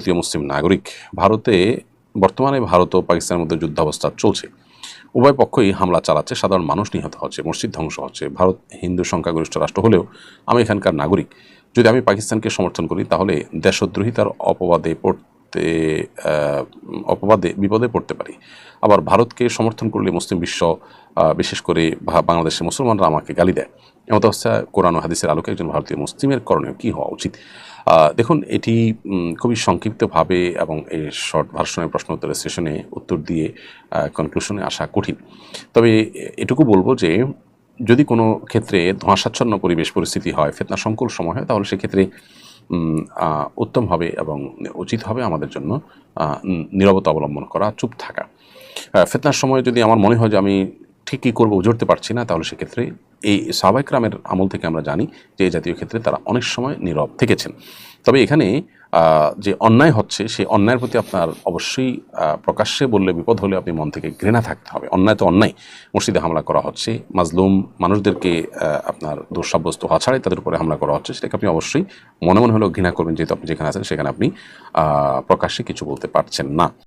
ভারতীয় মুসলিম নাগরিক। বর্তমানে ভারত ও পাকিস্তানের মধ্যে যুদ্ধাবস্থা চলছে। উভয় পক্ষই হামলা চালাচ্ছে, সাধারণ মানুষ নিহত হচ্ছে, মসজিদ ধ্বংস হচ্ছে। ভারত হিন্দু সংখ্যাগরিষ্ঠ রাষ্ট্র হলেও আমি এখানকার নাগরিক। যদি আমি পাকিস্তানকে সমর্থন করি তাহলে দেশদ্রোহিতার বিপদে পড়তে পারি। আবার ভারতকে সমর্থন করলে মুসলিম বিশ্ব, বিশেষ করে বাংলাদেশের মুসলমানরা আমাকে গালি দেয়। এমত অবস্থায় কোরআন ও হাদিসের আলোকে একজন ভারতীয় মুসলিমের করণীয় কী হওয়া উচিত? দেখুন, এটি খুবই সংক্ষিপ্তভাবে এবং এই শর্ট ভার্সনের প্রশ্ন উত্তরের সেশনে উত্তর দিয়ে কনক্লুশনে আসা কঠিন। তবে এটুকু বলবো যে যদি কোনো ক্ষেত্রে ধোঁয়াশাচ্ছন্ন পরিবেশ পরিস্থিতি হয়, ফিতনা সংকুল সময় হয়, তাহলে সেক্ষেত্রে উত্তম হবে এবং উচিত হবে আমাদের জন্য নীরবতা অবলম্বন করা, চুপ থাকা। ফিতনার সময় যদি আমার মনে হয় যে আমি ঠিক কী করবো বুঝতে পারছি না, তাহলে সেক্ষেত্রে এই সাহাবায়ে কেরামের আমল থেকে আমরা জানি যে এই জাতীয় ক্ষেত্রে তারা অনেক সময় নীরব থেকেছেন। তবে এখানে যে অন্যায় হচ্ছে সেই অন্যায়ের প্রতি আপনার অবশ্যই প্রকাশ্যে বললে বিপদ হলে আপনি মন থেকে ঘৃণা থাকতে হবে। অন্যায় তো অন্যায়। মসজিদে হামলা করা হচ্ছে, মাজলুম মানুষদেরকে আপনার দোষ সাব্যস্ত হওয়া ছাড়াই তাদের উপরে হামলা করা হচ্ছে, সেটাকে আপনি অবশ্যই মনে মনে হলেও ঘৃণা করবেন, যেহেতু আপনি যেখানে আছেন সেখানে আপনি প্রকাশ্যে কিছু বলতে পারছেন না।